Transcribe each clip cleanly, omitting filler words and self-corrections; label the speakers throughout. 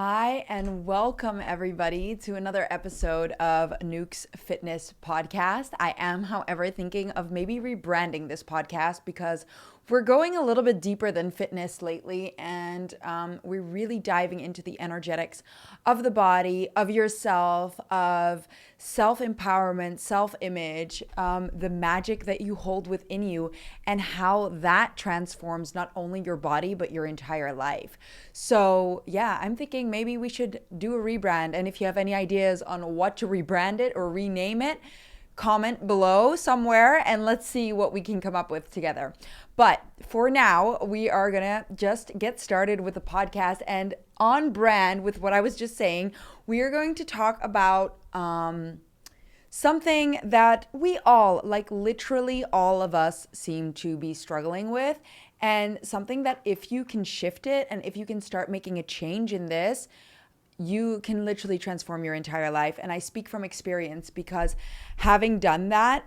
Speaker 1: Hi, and welcome everybody to another episode of Nuke's Fitness Podcast. I am, however, thinking of maybe rebranding this podcast because we're going a little bit deeper than fitness lately, and we're really diving into the energetics of the body, of yourself, of self-empowerment, self-image, the magic that you hold within you, and how that transforms not only your body, but your entire life. So yeah, I'm thinking maybe we should do a rebrand. And if you have any ideas on what to rebrand it or rename it, comment below somewhere and let's see what we can come up with together. But for now, we are gonna just get started with the podcast, and on brand with what I was just saying, we are going to talk about something that we all, like literally all of us, seem to be struggling with, and something that if you can shift it and if you can start making a change in this, you can literally transform your entire life. And I speak from experience because having done that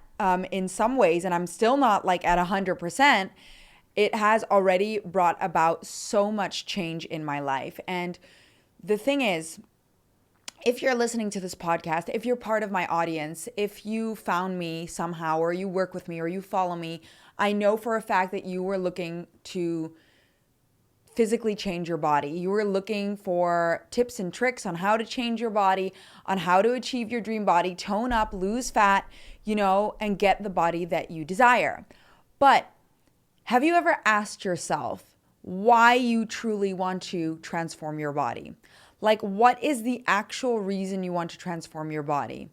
Speaker 1: in some ways, and I'm still not like at 100%, it has already brought about so much change in my life. And the thing is, if you're listening to this podcast, if you're part of my audience, if you found me somehow, or you work with me, or you follow me, I know for a fact that you were looking to physically change your body. You were looking for tips and tricks on how to change your body, on how to achieve your dream body, tone up, lose fat, and get the body that you desire. But have you ever asked yourself why you truly want to transform your body? Like, what is the actual reason you want to transform your body?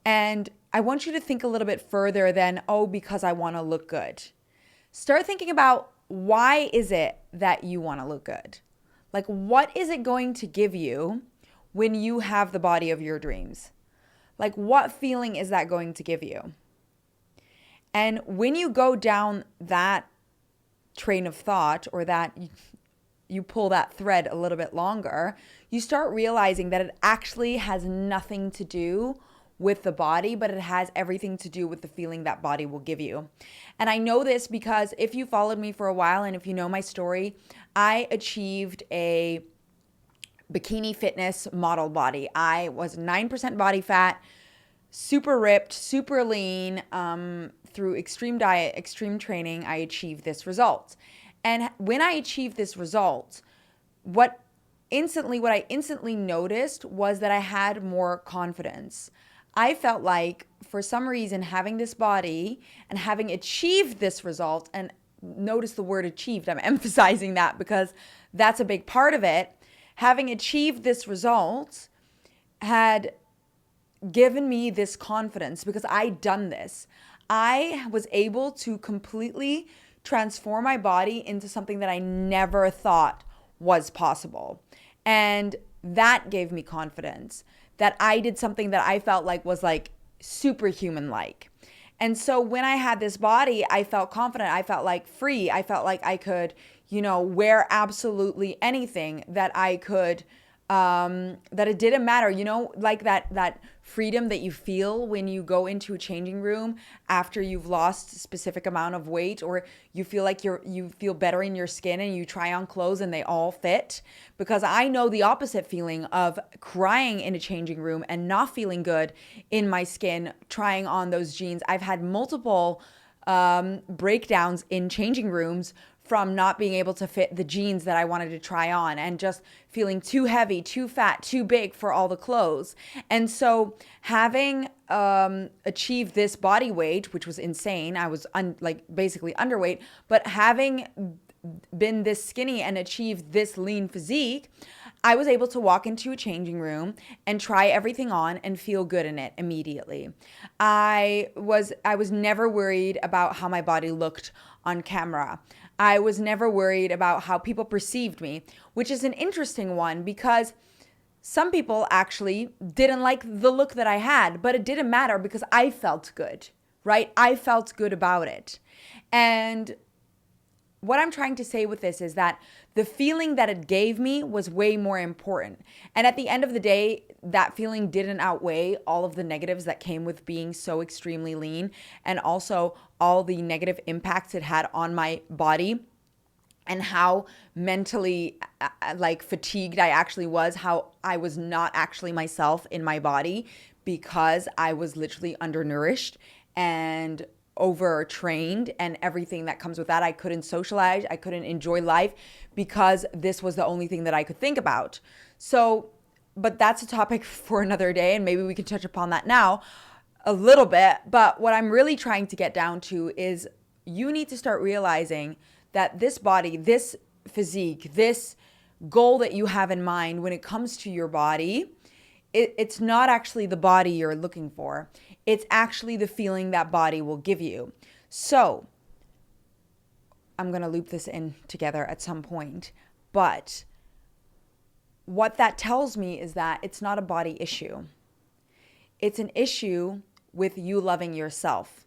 Speaker 1: And I want you to think a little bit further than, because I want to look good. Start thinking about, why is it that you want to look good? Like, what is it going to give you when you have the body of your dreams? Like, what feeling is that going to give you? And when you go down that train of thought, or that you pull that thread a little bit longer, you start realizing that it actually has nothing to do with the body, but it has everything to do with the feeling that body will give you. And I know this because if you followed me for a while and if you know my story, I achieved a bikini fitness model body. I was 9% body fat, super ripped, super lean. Through extreme diet, extreme training, I achieved this result. And when I achieved this result, what I instantly noticed was that I had more confidence. I felt like, for some reason, having this body and having achieved this result, and notice the word achieved, I'm emphasizing that because that's a big part of it. Having achieved this result had given me this confidence because I'd done this. I was able to completely transform my body into something that I never thought was possible. And that gave me confidence that I did something that I felt like was like superhuman like. And so when I had this body, I felt confident. I felt like free. I felt like I could, wear absolutely anything, that I could, that it didn't matter, like that freedom that you feel when you go into a changing room after you've lost a specific amount of weight, or you feel like you feel better in your skin and you try on clothes and they all fit. Because I know the opposite feeling of crying in a changing room and not feeling good in my skin trying on those jeans. I've had multiple breakdowns in changing rooms from not being able to fit the jeans that I wanted to try on, and just feeling too heavy, too fat, too big for all the clothes. And so having achieved this body weight, which was insane, I was basically underweight, but having been this skinny and achieved this lean physique, I was able to walk into a changing room and try everything on and feel good in it immediately. I was never worried about how my body looked on camera. I was never worried about how people perceived me, which is an interesting one because some people actually didn't like the look that I had, but it didn't matter because I felt good, right? I felt good about it. And what I'm trying to say with this is that the feeling that it gave me was way more important. And at the end of the day, that feeling didn't outweigh all of the negatives that came with being so extremely lean, and also all the negative impacts it had on my body and how mentally like fatigued I actually was, how I was not actually myself in my body because I was literally undernourished and overtrained and everything that comes with that. I couldn't socialize, I couldn't enjoy life because this was the only thing that I could think about. So, but that's a topic for another day, and maybe we can touch upon that now a little bit. But what I'm really trying to get down to is you need to start realizing that this body, this physique, this goal that you have in mind when it comes to your body, it's not actually the body you're looking for. It's actually the feeling that body will give you. So I'm going to loop this in together at some point. But what that tells me is that it's not a body issue. It's an issue with you loving yourself.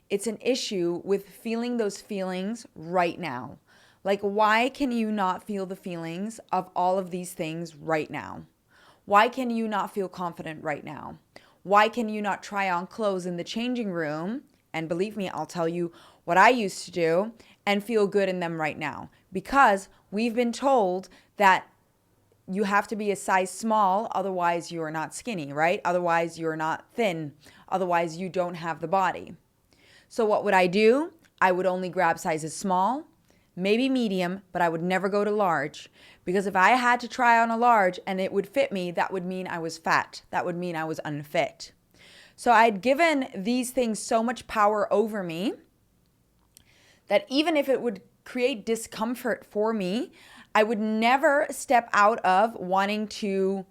Speaker 1: It's an issue with feeling those feelings right now. Like, why can you not feel the feelings of all of these things right now? Why can you not feel confident right now? Why can you not try on clothes in the changing room? And believe me, I'll tell you what I used to do and feel good in them right now. Because we've been told that you have to be a size small, otherwise you're not skinny, right? Otherwise you're not thin. Otherwise you don't have the body. So what would I do? I would only grab sizes small, maybe medium, but I would never go to large. Because if I had to try on a large and it would fit me, that would mean I was fat. That would mean I was unfit. So I'd given these things so much power over me that even if it would create discomfort for me, I would never step out of wanting to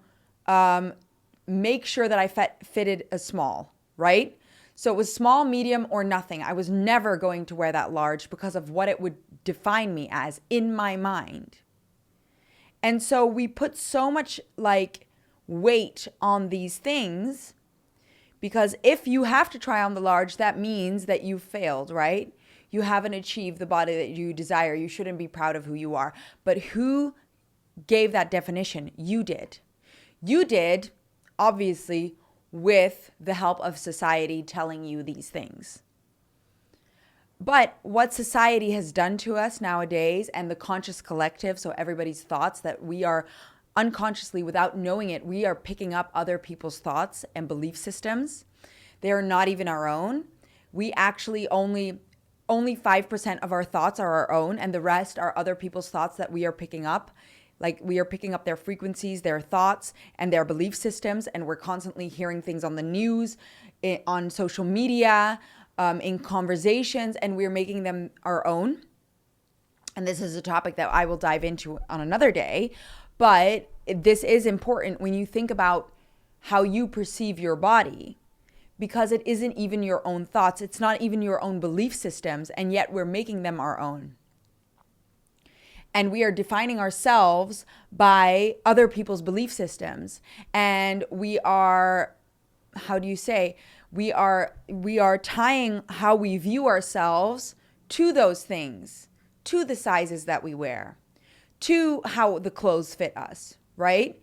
Speaker 1: make sure that I fitted a small, right? So it was small, medium, or nothing. I was never going to wear that large because of what it would define me as in my mind. And so we put so much like weight on these things because if you have to try on the large, that means that you failed, right? You haven't achieved the body that you desire. You shouldn't be proud of who you are. But who gave that definition? You did. You did, obviously, with the help of society telling you these things. But what society has done to us nowadays and the conscious collective, so everybody's thoughts that we are unconsciously, without knowing it, we are picking up other people's thoughts and belief systems. They are not even our own. We actually only 5% of our thoughts are our own, and the rest are other people's thoughts that we are picking up. Like we are picking up their frequencies, their thoughts, and their belief systems, and we're constantly hearing things on the news, on social media, in conversations, and we're making them our own. And this is a topic that I will dive into on another day, but this is important when you think about how you perceive your body, because it isn't even your own thoughts. It's not even your own belief systems, and yet we're making them our own. And we are defining ourselves by other people's belief systems. And we are, how do you say, we are tying how we view ourselves to those things, to the sizes that we wear, to how the clothes fit us, right?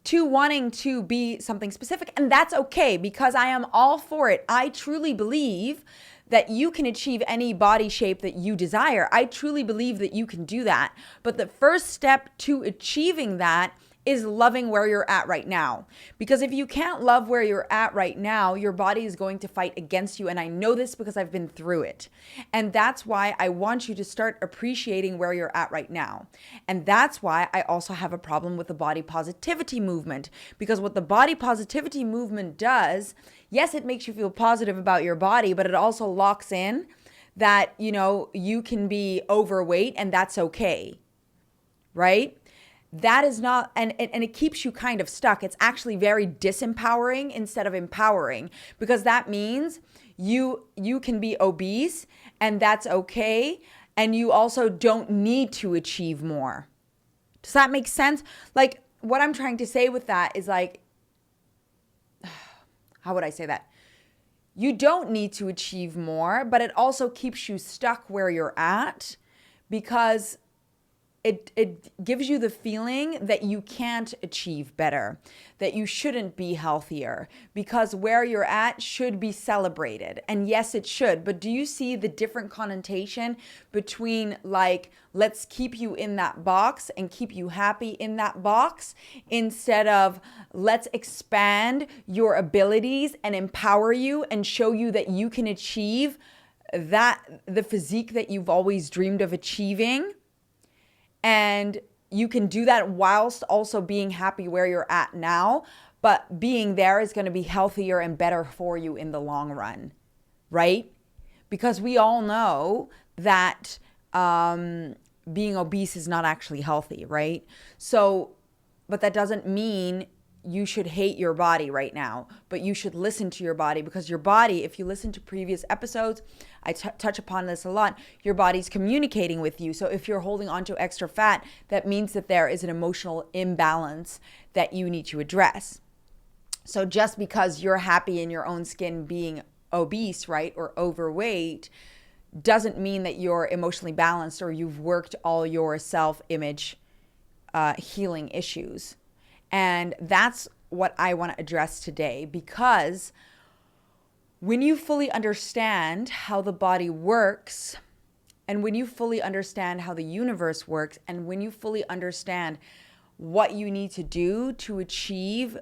Speaker 1: To wanting to be something specific. And that's okay, because I am all for it. I truly believe that you can achieve any body shape that you desire. I truly believe that you can do that. But the first step to achieving that is loving where you're at right now. Because if you can't love where you're at right now, your body is going to fight against you. And I know this because I've been through it. And that's why I want you to start appreciating where you're at right now. And that's why I also have a problem with the body positivity movement. Because what the body positivity movement does, yes, it makes you feel positive about your body, but it also locks in that, you know, you can be overweight and that's okay, right? That is not, and it keeps you kind of stuck. It's actually very disempowering instead of empowering, because that means you can be obese and that's okay. And you also don't need to achieve more. Does that make sense? Like, what I'm trying to say with that is like, how would I say that? You don't need to achieve more, but it also keeps you stuck where you're at, because it gives you the feeling that you can't achieve better, that you shouldn't be healthier, because where you're at should be celebrated. And yes, it should. But do you see the different connotation between, like, let's keep you in that box and keep you happy in that box, instead of let's expand your abilities and empower you and show you that you can achieve the physique that you've always dreamed of achieving. And you can do that whilst also being happy where you're at now. But being there is going to be healthier and better for you in the long run, right? Because we all know that being obese is not actually healthy, right? So, but that doesn't mean you should hate your body right now, but you should listen to your body, because your body, if you listen to previous episodes, I touch upon this a lot, your body's communicating with you. So if you're holding on to extra fat, that means that there is an emotional imbalance that you need to address. So just because you're happy in your own skin being obese, right, or overweight, doesn't mean that you're emotionally balanced or you've worked all your self-image healing issues. And that's what I want to address today, because when you fully understand how the body works, and when you fully understand how the universe works, and when you fully understand what you need to do to achieve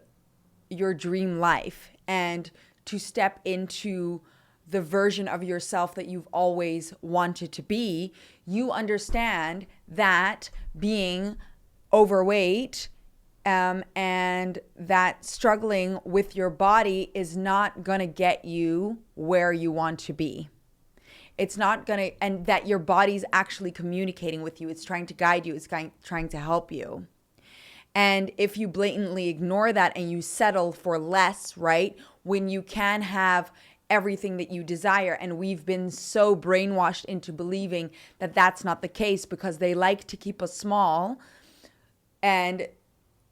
Speaker 1: your dream life and to step into the version of yourself that you've always wanted to be, you understand that being overweight and that struggling with your body is not going to get you where you want to be. It's not going to, and that your body's actually communicating with you. It's trying to guide you. It's trying to help you. And if you blatantly ignore that and you settle for less, right, when you can have everything that you desire, and we've been so brainwashed into believing that that's not the case because they like to keep us small. And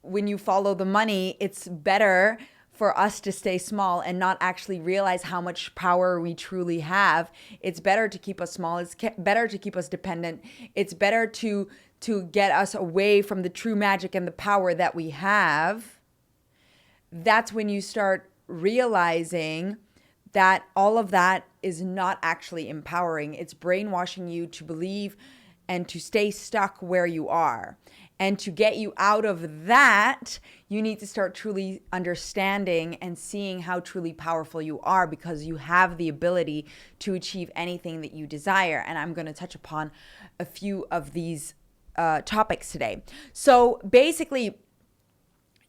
Speaker 1: when you follow the money, it's better for us to stay small and not actually realize how much power we truly have. It's better to keep us small. It's better to keep us dependent. It's better to get us away from the true magic and the power that we have. That's when you start realizing that all of that is not actually empowering. It's brainwashing you to believe and to stay stuck where you are. And to get you out of that, you need to start truly understanding and seeing how truly powerful you are, because you have the ability to achieve anything that you desire. And I'm going to touch upon a few of these topics today. So basically,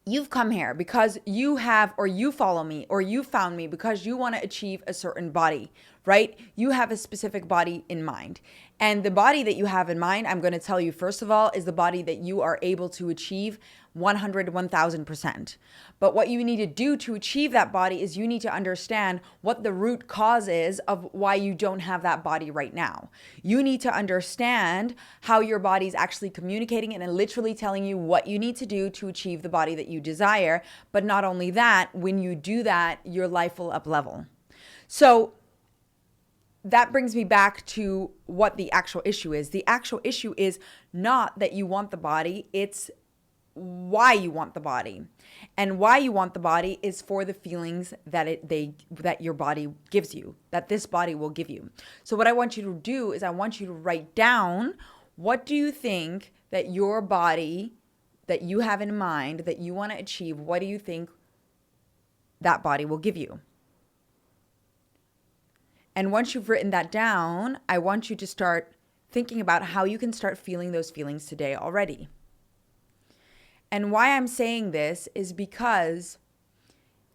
Speaker 1: you've come here because you have, or you follow me, or you found me because you want to achieve a certain body, right? You have a specific body in mind. And the body that you have in mind, I'm going to tell you, first of all, is the body that you are able to achieve 1000%. But what you need to do to achieve that body is you need to understand what the root cause is of why you don't have that body right now. You need to understand how your body's actually communicating and literally telling you what you need to do to achieve the body that you desire. But not only that, when you do that, your life will up level. So that brings me back to what the actual issue is. The actual issue is not that you want the body, it's why you want the body. And why you want the body is for the feelings that your body gives you, that this body will give you. So what I want you to do is I want you to write down, what do you think that your body that you have in mind that you want to achieve, what do you think that body will give you? And once you've written that down, I want you to start thinking about how you can start feeling those feelings today already. And why I'm saying this is because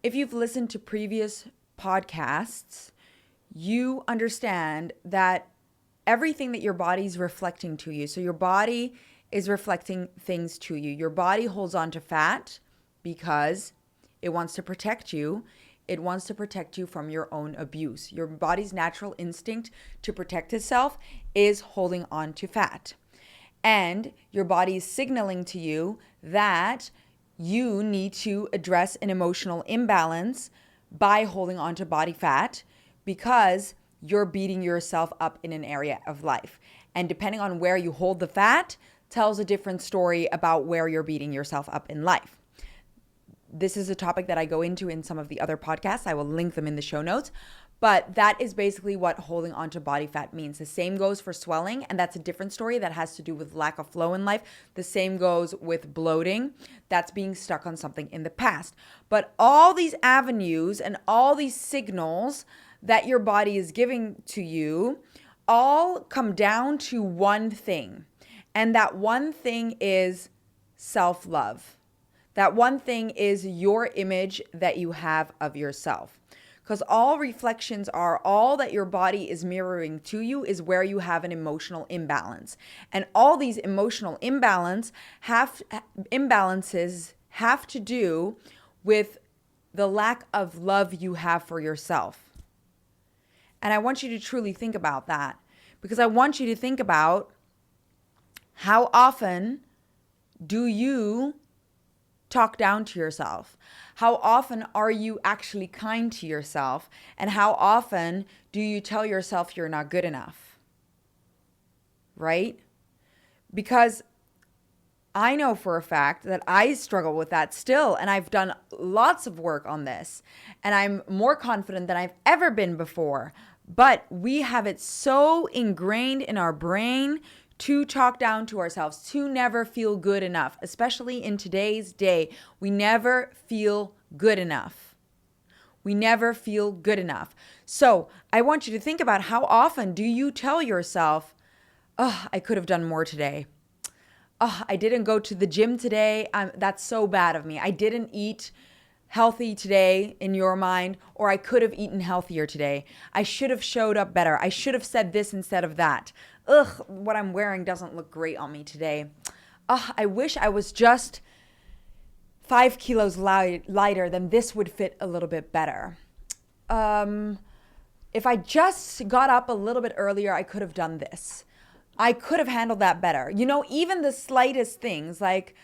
Speaker 1: if you've listened to previous podcasts, you understand that everything that your body's reflecting to you, so your body is reflecting things to you. Your body holds on to fat because it wants to protect you. It wants to protect you from your own abuse. Your body's natural instinct to protect itself is holding on to fat. And your body is signaling to you that you need to address an emotional imbalance by holding on to body fat, because you're beating yourself up in an area of life. And depending on where you hold the fat, tells a different story about where you're beating yourself up in life. This is a topic that I go into in some of the other podcasts. I will link them in the show notes. But that is basically what holding on to body fat means. The same goes for swelling, and that's a different story that has to do with lack of flow in life. The same goes with bloating. That's being stuck on something in the past. But all these avenues and all these signals that your body is giving to you all come down to one thing. And that one thing is self-love. That one thing is your image that you have of yourself. Because all reflections are, all that your body is mirroring to you is where you have an emotional imbalance. And all these emotional imbalances have to do with the lack of love you have for yourself. And I want you to truly think about that, because I want you to think about how often do you talk down to yourself? How often are you actually kind to yourself? And how often do you tell yourself you're not good enough? Right? Because I know for a fact that I struggle with that still, and I've done lots of work on this, and I'm more confident than I've ever been before. But we have it so ingrained in our brain to talk down to ourselves, to never feel good enough. Especially in today's day, we never feel good enough. We never feel good enough. So I want you to think about, how often do you tell yourself, oh, I could have done more today. Oh, I didn't go to the gym today. That's so bad of me. I didn't eat healthy today in your mind, or I could have eaten healthier today. I should have showed up better. I should have said this instead of that. Ugh, what I'm wearing doesn't look great on me today. Ugh, I wish I was just 5 kilos lighter, then this would fit a little bit better. If I just got up a little bit earlier, I could have done this. I could have handled that better. You know, even the slightest things like,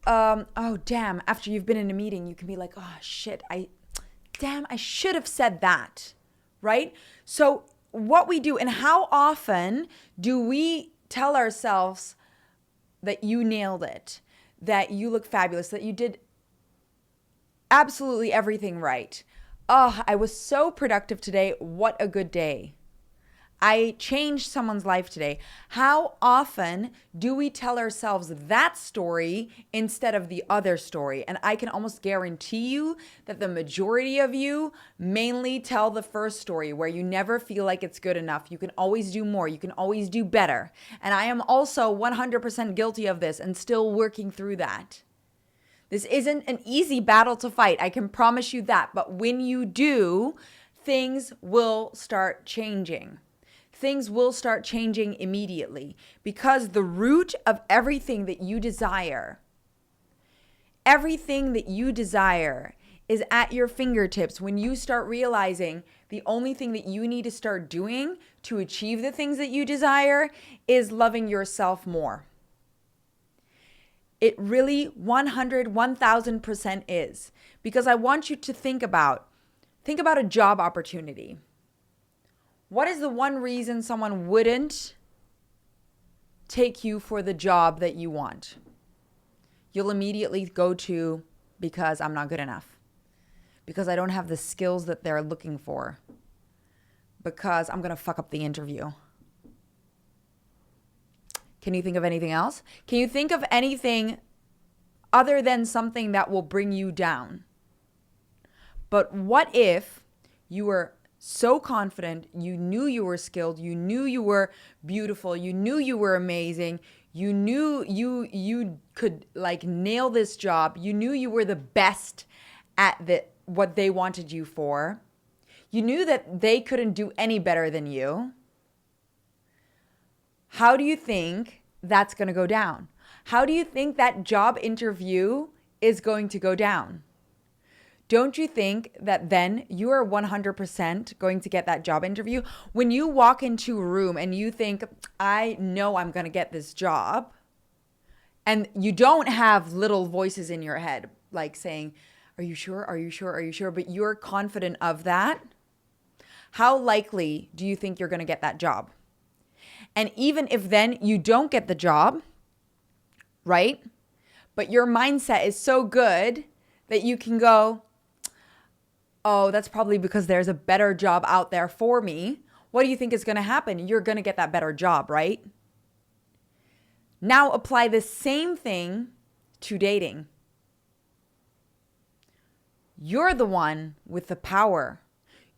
Speaker 1: oh, damn, after you've been in a meeting, you can be like, oh, shit, I should have said that, right? So what we do, and how often do we tell ourselves that you nailed it, that you look fabulous, that you did absolutely everything right. Oh, I was so productive today. What a good day. I changed someone's life today. How often do we tell ourselves that story instead of the other story? And I can almost guarantee you that the majority of you mainly tell the first story, where you never feel like it's good enough. You can always do more. You can always do better. And I am also 100% guilty of this and still working through that. This isn't an easy battle to fight. I can promise you that. But when you do, things will start changing. Things will start changing immediately, because the root of everything that you desire is at your fingertips when you start realizing the only thing that you need to start doing to achieve the things that you desire is loving yourself more. It really 1000% is. Because I want you to think about a job opportunity. What is the one reason someone wouldn't take you for the job that you want? You'll immediately go to, because I'm not good enough. Because I don't have the skills that they're looking for. Because I'm going to fuck up the interview. Can you think of anything else? Can you think of anything other than something that will bring you down? But what if you were so confident, you knew you were skilled, you knew you were beautiful, you knew you were amazing, you knew you could like nail this job, you knew you were the best at what they wanted you for, you knew that they couldn't do any better than you? How do you think that's going to go down? How do you think that job interview is going to go down? Don't you think that then you are 100% going to get that job interview? When you walk into a room and you think, I know I'm going to get this job, and you don't have little voices in your head like saying, are you sure? Are you sure? Are you sure? But you're confident of that. How likely do you think you're going to get that job? And even if then you don't get the job, right? But your mindset is so good that you can go, oh, that's probably because there's a better job out there for me. What do you think is going to happen? You're going to get that better job, right? Now apply the same thing to dating. You're the one with the power.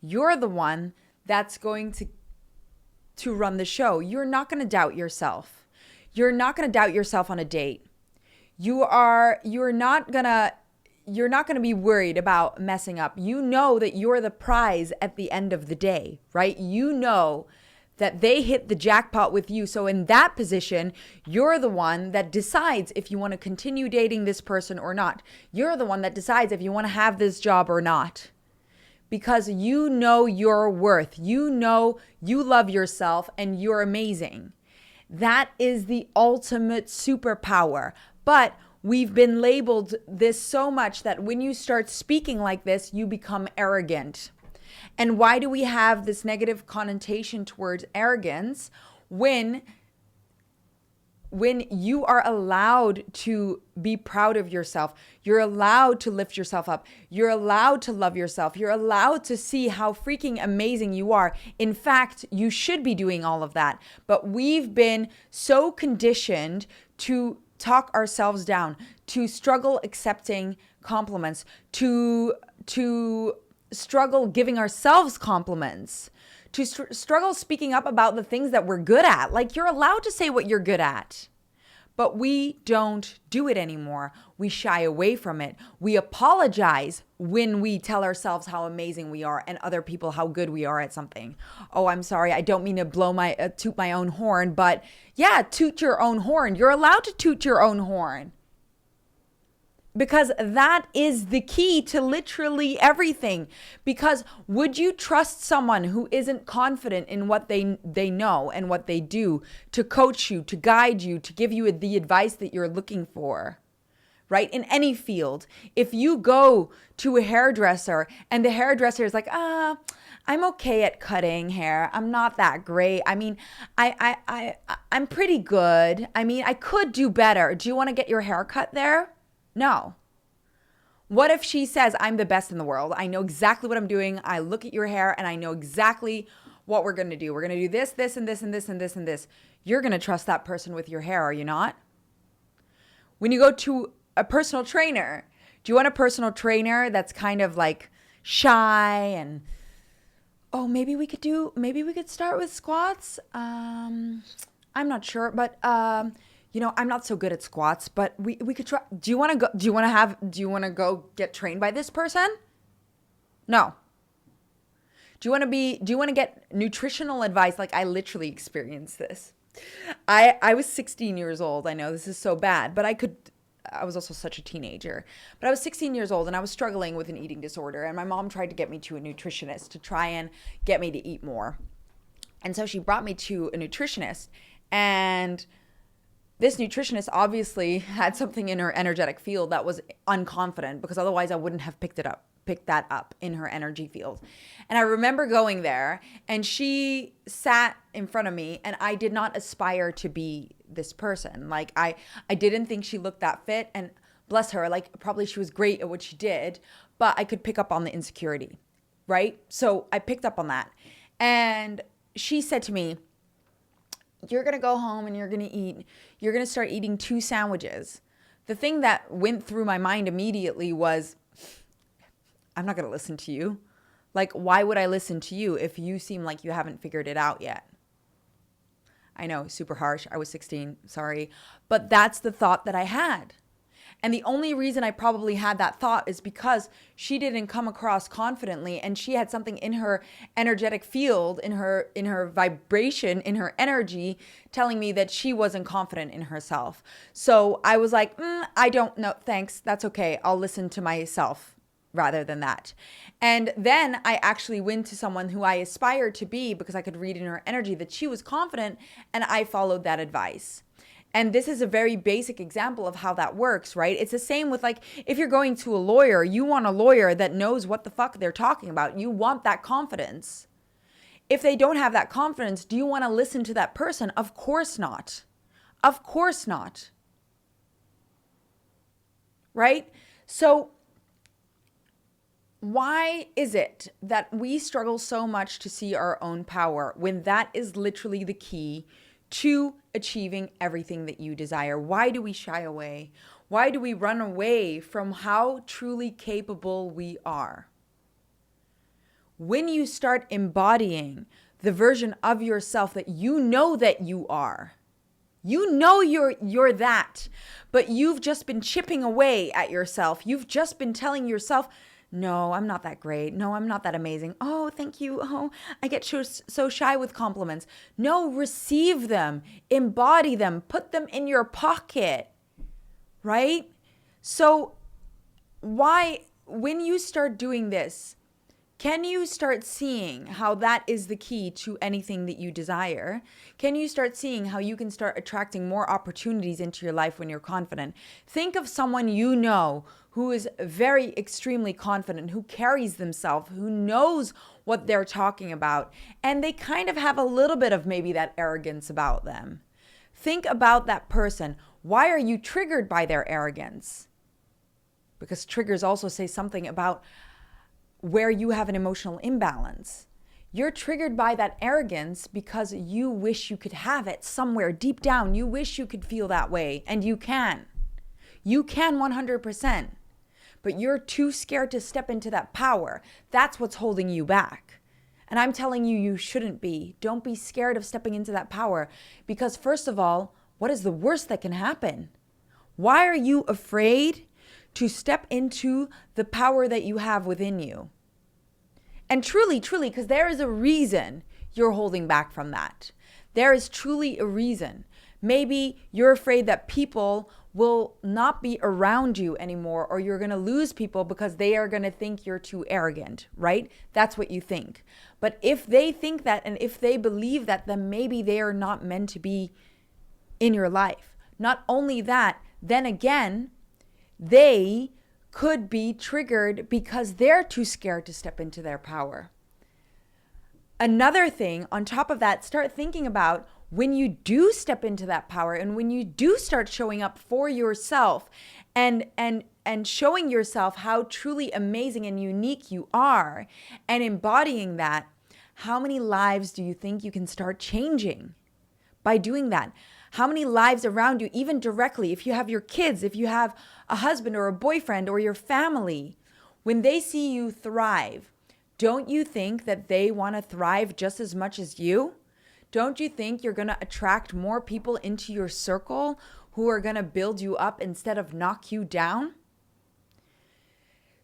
Speaker 1: You're the one that's going to run the show. You're not going to doubt yourself. You're not going to doubt yourself on a date. You're not going to be worried about messing up. You know that you're the prize at the end of the day, right? You know that they hit the jackpot with you. So in that position, you're the one that decides if you want to continue dating this person or not. You're the one that decides if you want to have this job or not. Because you know your worth. You know you love yourself and you're amazing. That is the ultimate superpower. But we've been labeled this so much that when you start speaking like this, you become arrogant. And why do we have this negative connotation towards arrogance when you are allowed to be proud of yourself? You're allowed to lift yourself up. You're allowed to love yourself. You're allowed to see how freaking amazing you are. In fact, you should be doing all of that. But we've been so conditioned to talk ourselves down, to struggle accepting compliments, to struggle giving ourselves compliments, to struggle speaking up about the things that we're good at. Like, you're allowed to say what you're good at, but we don't do it anymore. We shy away from it. We apologize when we tell ourselves how amazing we are and other people how good we are at something. Oh, I'm sorry. I don't mean to toot my own horn, but yeah, toot your own horn. You're allowed to toot your own horn. Because that is the key to literally everything. Because would you trust someone who isn't confident in what they know and what they do to coach you, to guide you, to give you the advice that you're looking for? Right? In any field. If you go to a hairdresser and the hairdresser is like, I'm okay at cutting hair. I'm not that great. I mean, I'm pretty good. I mean, I could do better. Do you want to get your hair cut there? No. What if she says, I'm the best in the world. I know exactly what I'm doing. I look at your hair and I know exactly what we're going to do. We're going to do this, this, and this, and this, and this, and this. You're going to trust that person with your hair, are you not? When you go to a personal trainer, do you want a personal trainer that's kind of like shy and, oh, maybe we could start with squats? I'm not sure, but I'm not so good at squats, but we could try. Do you want to go get trained by this person? No. Do you want to get nutritional advice? Like, I literally experienced this. I was 16 years old. I know this is so bad, but I was also such a teenager, but I was 16 years old and I was struggling with an eating disorder. And my mom tried to get me to a nutritionist to try and get me to eat more. And so she brought me to a nutritionist, and this nutritionist obviously had something in her energetic field that was unconfident, because otherwise I wouldn't have picked that up in her energy field. And I remember going there and she sat in front of me, and I did not aspire to be this person. Like, I didn't think she looked that fit, and bless her, like, probably she was great at what she did, but I could pick up on the insecurity, right? So I picked up on that. And she said to me, you're going to go home and you're going to start eating 2 sandwiches. The thing that went through my mind immediately was, I'm not going to listen to you. Like, why would I listen to you if you seem like you haven't figured it out yet? I know, super harsh. I was 16, sorry. But that's the thought that I had. And the only reason I probably had that thought is because she didn't come across confidently, and she had something in her energetic field, in her vibration, in her energy, telling me that she wasn't confident in herself. So I was like, I don't know. Thanks. That's okay. I'll listen to myself rather than that. And then I actually went to someone who I aspired to be, because I could read in her energy that she was confident, and I followed that advice. And this is a very basic example of how that works, right? It's the same with, like, if you're going to a lawyer, you want a lawyer that knows what the fuck they're talking about. You want that confidence. If they don't have that confidence, do you want to listen to that person? Of course not. Of course not. right? So why is it that we struggle so much to see our own power when that is literally the key to achieving everything that you desire? Why do we shy away? Why do we run away from how truly capable we are? When you start embodying the version of yourself that you are, you know you're that, but you've just been chipping away at yourself. You've just been telling yourself, no, I'm not that great. No, I'm not that amazing. Oh, thank you. Oh, I get so shy with compliments. No, receive them, embody them, put them in your pocket, right? So when you start doing this, can you start seeing how that is the key to anything that you desire? Can you start seeing how you can start attracting more opportunities into your life when you're confident? Think of someone you know who is very extremely confident, who carries themselves, who knows what they're talking about, and they kind of have a little bit of maybe that arrogance about them. Think about that person. Why are you triggered by their arrogance? Because triggers also say something about where you have an emotional imbalance. You're triggered by that arrogance because you wish you could have it somewhere deep down. You wish you could feel that way, and you can. You can 100%, but you're too scared to step into that power. That's what's holding you back. And I'm telling you, you shouldn't be. Don't be scared of stepping into that power because, first of all, what is the worst that can happen? Why are you afraid to step into the power that you have within you? And truly, because there is a reason you're holding back from that. There is truly a reason. Maybe you're afraid that people will not be around you anymore, or you're going to lose people because they are going to think you're too arrogant, right? That's what you think. But if they think that, and if they believe that, then maybe they are not meant to be in your life. Not only that, then again, they could be triggered because they're too scared to step into their power. Another thing on top of that, start thinking about when you do step into that power and when you do start showing up for yourself and showing yourself how truly amazing and unique you are and embodying that, how many lives do you think you can start changing by doing that? How many lives around you, even directly, if you have your kids, if you have a husband or a boyfriend or your family, when they see you thrive, don't you think that they want to thrive just as much as you? Don't you think you're going to attract more people into your circle who are going to build you up instead of knock you down?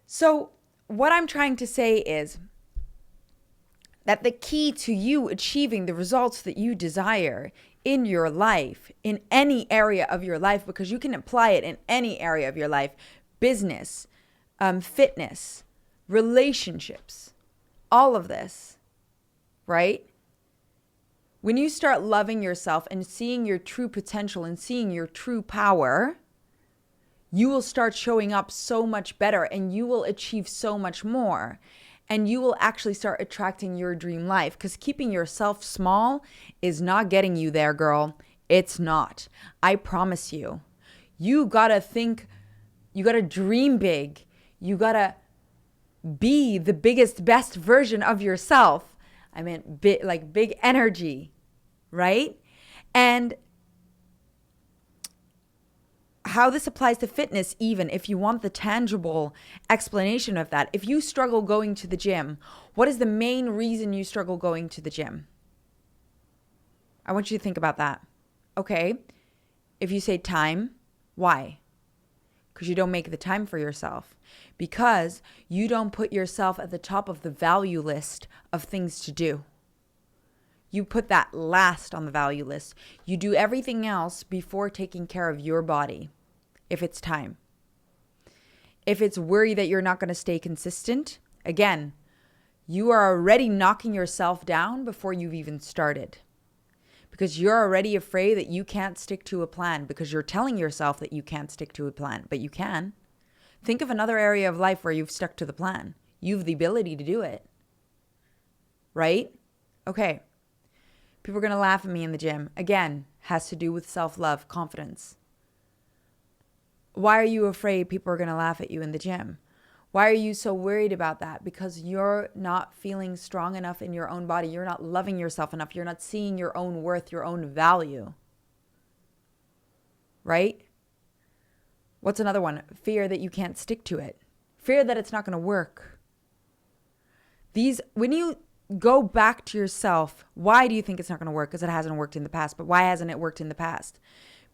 Speaker 1: So what I'm trying to say is that the key to you achieving the results that you desire in your life, in any area of your life, because you can apply it in any area of your life, business, fitness, relationships, all of this, right? When you start loving yourself and seeing your true potential and seeing your true power, you will start showing up so much better and you will achieve so much more. And you will actually start attracting your dream life, because keeping yourself small is not getting you there, girl. It's not. I promise you. You gotta think, you gotta dream big. You gotta be the biggest, best version of yourself. I meant big energy, right? And how this applies to fitness, even if you want the tangible explanation of that. If you struggle going to the gym, what is the main reason you struggle going to the gym? I want you to think about that. Okay. If you say time, why? Because you don't make the time for yourself. Because you don't put yourself at the top of the value list of things to do. You put that last on the value list. You do everything else before taking care of your body, if it's time. If it's worry that you're not going to stay consistent, again, you are already knocking yourself down before you've even started. Because you're already afraid that you can't stick to a plan, because you're telling yourself that you can't stick to a plan, but you can. Think of another area of life where you've stuck to the plan. You have the ability to do it. Right? Okay. People are going to laugh at me in the gym. Again, has to do with self-love, confidence. Why are you afraid people are going to laugh at you in the gym? Why are you so worried about that? Because you're not feeling strong enough in your own body. You're not loving yourself enough. You're not seeing your own worth, your own value. Right? What's another one? Fear that you can't stick to it. Fear that it's not going to work. When you go back to yourself, why do you think it's not going to work? Because it hasn't worked in the past. But why hasn't it worked in the past?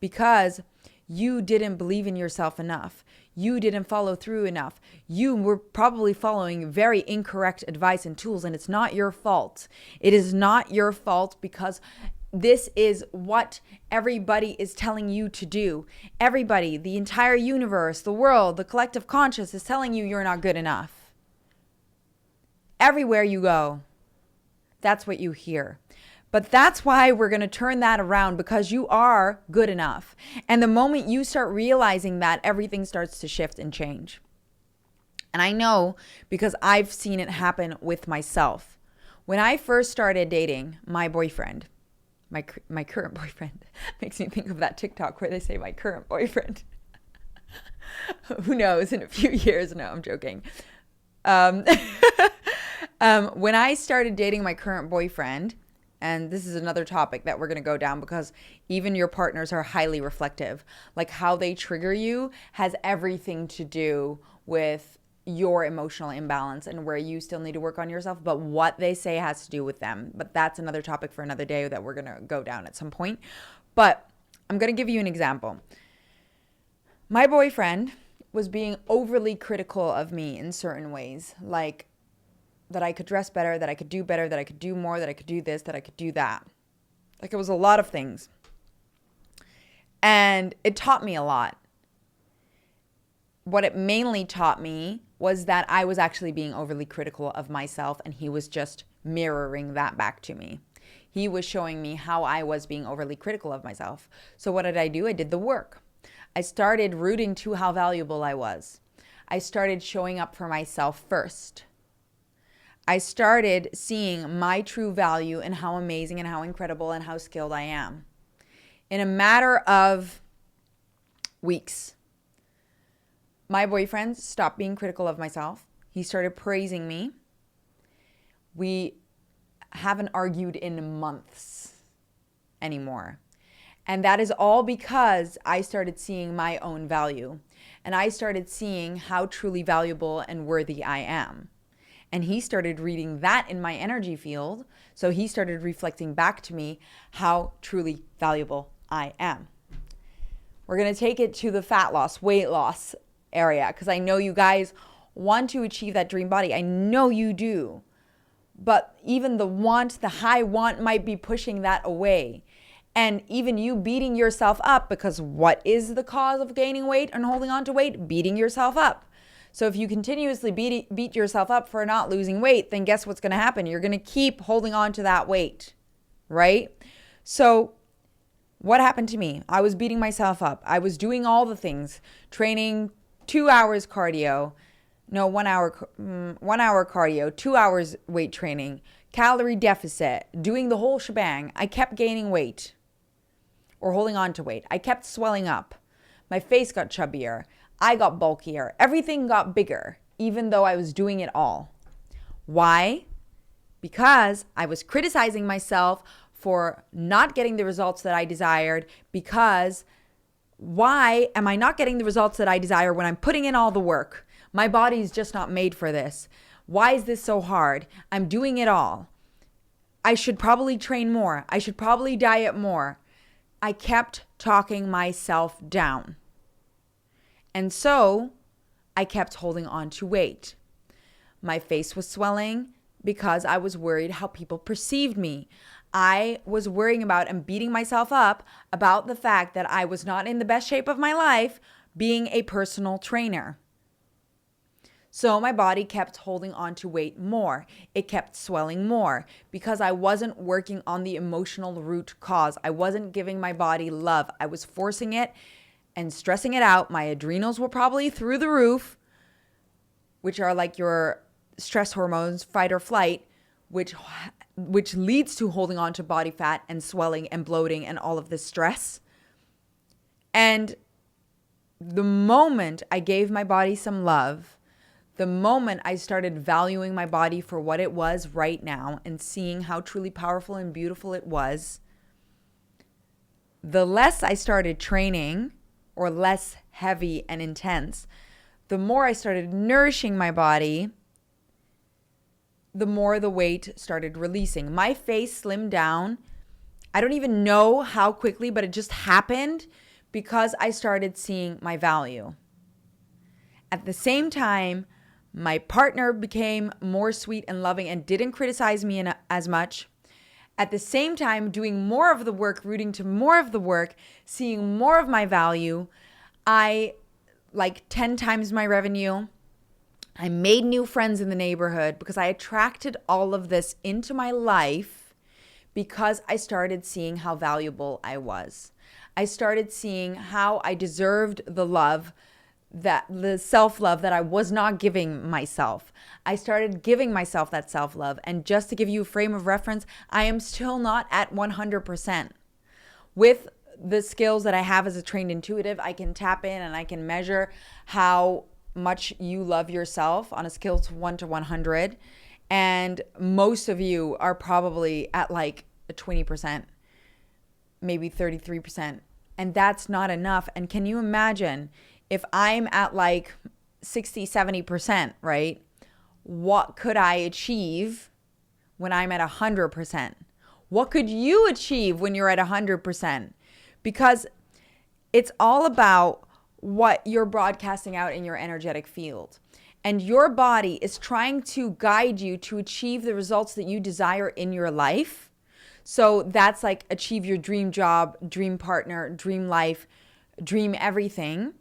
Speaker 1: Because you didn't believe in yourself enough. You didn't follow through enough. You were probably following very incorrect advice and tools, and it's not your fault. It is not your fault because this is what everybody is telling you to do. Everybody, the entire universe, the world, the collective conscious is telling you you're not good enough. Everywhere you go, that's what you hear. But that's why we're going to turn that around, because you are good enough. And the moment you start realizing that, everything starts to shift and change. And I know because I've seen it happen with myself. When I first started dating my boyfriend, my current boyfriend, makes me think of that TikTok where they say my current boyfriend. Who knows, in a few years. No, I'm joking. When I started dating my current boyfriend, and this is another topic that we're going to go down, because even your partners are highly reflective. Like how they trigger you has everything to do with your emotional imbalance and where you still need to work on yourself. But what they say has to do with them. But that's another topic for another day that we're going to go down at some point. But I'm going to give you an example. My boyfriend was being overly critical of me in certain ways. Like that I could dress better, that I could do better, that I could do more, that I could do this, that I could do that. Like it was a lot of things. And it taught me a lot. What it mainly taught me was that I was actually being overly critical of myself, and he was just mirroring that back to me. He was showing me how I was being overly critical of myself. So what did I do? I did the work. I started rooting to how valuable I was. I started showing up for myself first. I started seeing my true value and how amazing and how incredible and how skilled I am. In a matter of weeks, my boyfriend stopped being critical of myself. He started praising me. We haven't argued in months anymore. And that is all because I started seeing my own value. And I started seeing how truly valuable and worthy I am. And he started reading that in my energy field. So he started reflecting back to me how truly valuable I am. We're going to take it to the fat loss, weight loss area, because I know you guys want to achieve that dream body. I know you do. But even the high want might be pushing that away. And even you beating yourself up, because what is the cause of gaining weight and holding on to weight? Beating yourself up. So if you continuously beat yourself up for not losing weight, then guess what's going to happen? You're going to keep holding on to that weight, right? So what happened to me? I was beating myself up. I was doing all the things, training 2 hours cardio, no, 1 hour, 1 hour cardio, 2 hours weight training, calorie deficit, doing the whole shebang. I kept gaining weight or holding on to weight. I kept swelling up. My face got chubbier. I got bulkier. Everything got bigger, even though I was doing it all. Why? Because I was criticizing myself for not getting the results that I desired. Because why am I not getting the results that I desire when I'm putting in all the work? My body's just not made for this. Why is this so hard? I'm doing it all. I should probably train more. I should probably diet more. I kept talking myself down. And so I kept holding on to weight. My face was swelling because I was worried how people perceived me. I was worrying about and beating myself up about the fact that I was not in the best shape of my life being a personal trainer. So my body kept holding on to weight more. It kept swelling more because I wasn't working on the emotional root cause. I wasn't giving my body love. I was forcing it and stressing it out. My adrenals were probably through the roof, which are like your stress hormones, fight or flight, which leads to holding on to body fat and swelling and bloating and all of this stress. And the moment I gave my body some love, the moment I started valuing my body for what it was right now and seeing how truly powerful and beautiful it was, the less I started training, or less heavy and intense, the more I started nourishing my body, the more the weight started releasing. My face slimmed down. I don't even know how quickly, but it just happened because I started seeing my value. At the same time, my partner became more sweet and loving and didn't criticize me as much. At the same time, doing more of the work, rooting to more of the work, seeing more of my value, I 10 times my revenue. I made new friends in the neighborhood because I attracted all of this into my life because I started seeing how valuable I was. I started seeing how I deserved the love, that the self-love that I was not giving myself. I started giving myself that self-love. And just to give you a frame of reference, I am still not at 100%. With the skills that I have as a trained intuitive, I can tap in and I can measure how much you love yourself on a scale of 1 to 100. And most of you are probably at like a 20%, maybe 33%. And that's not enough. And can you imagine if I'm at like 60, 70%, right? What could I achieve when I'm at 100%? What could you achieve when you're at 100%? Because it's all about what you're broadcasting out in your energetic field. And your body is trying to guide you to achieve the results that you desire in your life. So that's like achieve your dream job, dream partner, dream life, dream everything.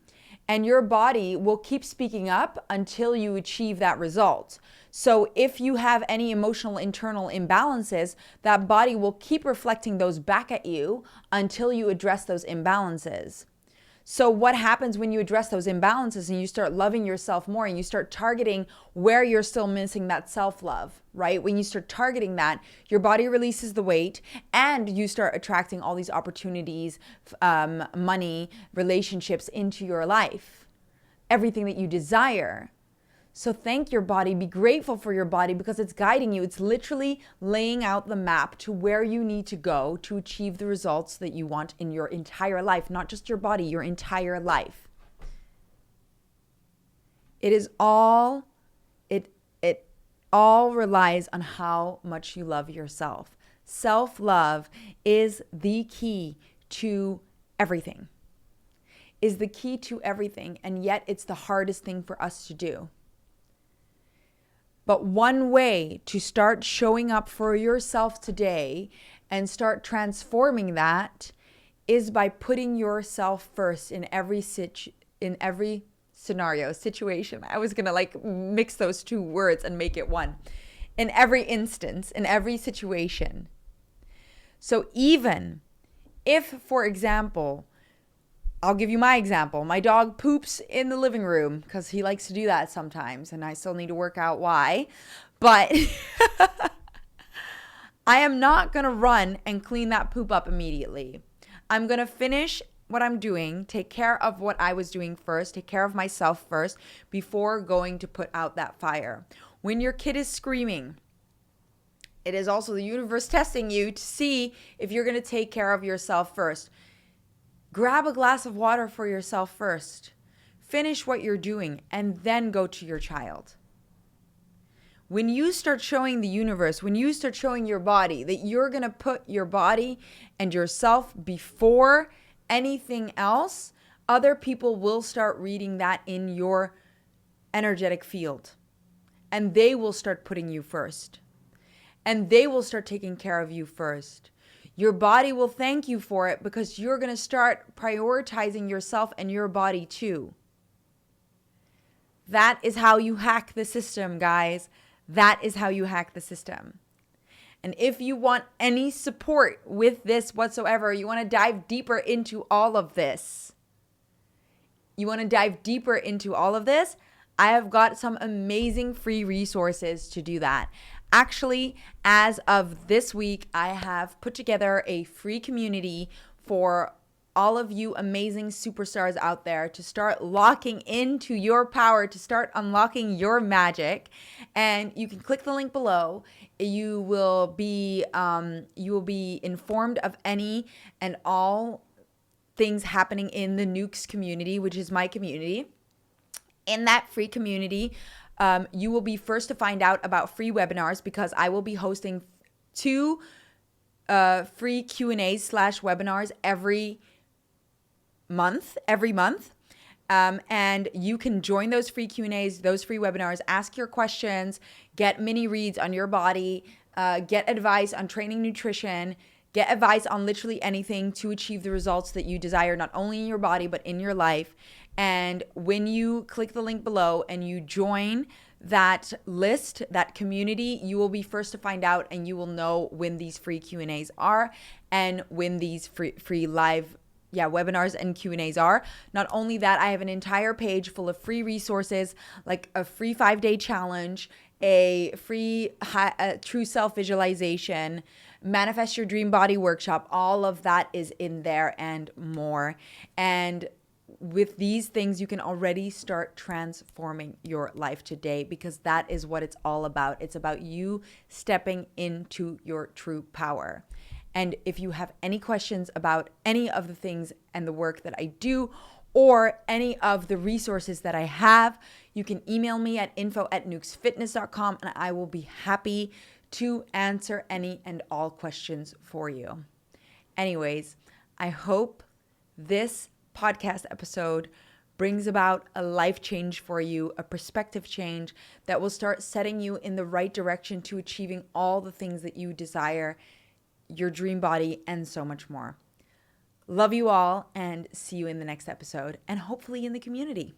Speaker 1: And your body will keep speaking up until you achieve that result. So if you have any emotional internal imbalances, that body will keep reflecting those back at you until you address those imbalances. So what happens when you address those imbalances and you start loving yourself more and you start targeting where you're still missing that self-love, right? When you start targeting that, your body releases the weight and you start attracting all these opportunities, money, relationships into your life, everything that you desire. So thank your body, be grateful for your body because it's guiding you. It's literally laying out the map to where you need to go to achieve the results that you want in your entire life, not just your body, your entire life. It all relies on how much you love yourself. Self-love is the key to everything. Is the key to everything, and yet it's the hardest thing for us to do. But one way to start showing up for yourself today and start transforming that is by putting yourself first in every scenario, situation. I was going to mix those two words and make it one. In every instance, in every situation. So even if, for example, I'll give you my example. My dog poops in the living room because he likes to do that sometimes, and I still need to work out why. But I am not going to run and clean that poop up immediately. I'm going to finish what I'm doing, take care of what I was doing first, take care of myself first before going to put out that fire. When your kid is screaming, it is also the universe testing you to see if you're going to take care of yourself first. Grab a glass of water for yourself first. Finish what you're doing and then go to your child. When you start showing the universe, when you start showing your body that you're going to put your body and yourself before anything else, other people will start reading that in your energetic field. And they will start putting you first. And they will start taking care of you first. Your body will thank you for it because you're going to start prioritizing yourself and your body too. That is how you hack the system, guys. That is how you hack the system. And if you want any support with this whatsoever, you want to dive deeper into all of this. I have got some amazing free resources to do that. Actually, as of this week, I have put together a free community for all of you amazing superstars out there to start locking into your power, to start unlocking your magic. And you can click the link below. You will be informed of any and all things happening in the Nukes community, which is my community. In that free community, you will be first to find out about free webinars, because I will be hosting 2 free Q&As / webinars every month. And you can join those free Q&As, those free webinars, ask your questions, get mini reads on your body, get advice on training nutrition, get advice on literally anything to achieve the results that you desire, not only in your body, but in your life. And when you click the link below and you join that list, that community, you will be first to find out, and you will know when these free Q&As are and when these free live webinars and Q&As are. Not only that, I have an entire page full of free resources, like a free 5-day challenge, a free true self visualization, manifest your dream body workshop. All of that is in there and more. And with these things, you can already start transforming your life today, because that is what it's all about. It's about you stepping into your true power. And if you have any questions about any of the things and the work that I do, or any of the resources that I have, you can email me at info@nukesfitness.com, and I will be happy to answer any and all questions for you. Anyways, I hope this podcast episode brings about a life change for you, a perspective change that will start setting you in the right direction to achieving all the things that you desire, your dream body, and so much more. Love you all, and see you in the next episode, and hopefully in the community.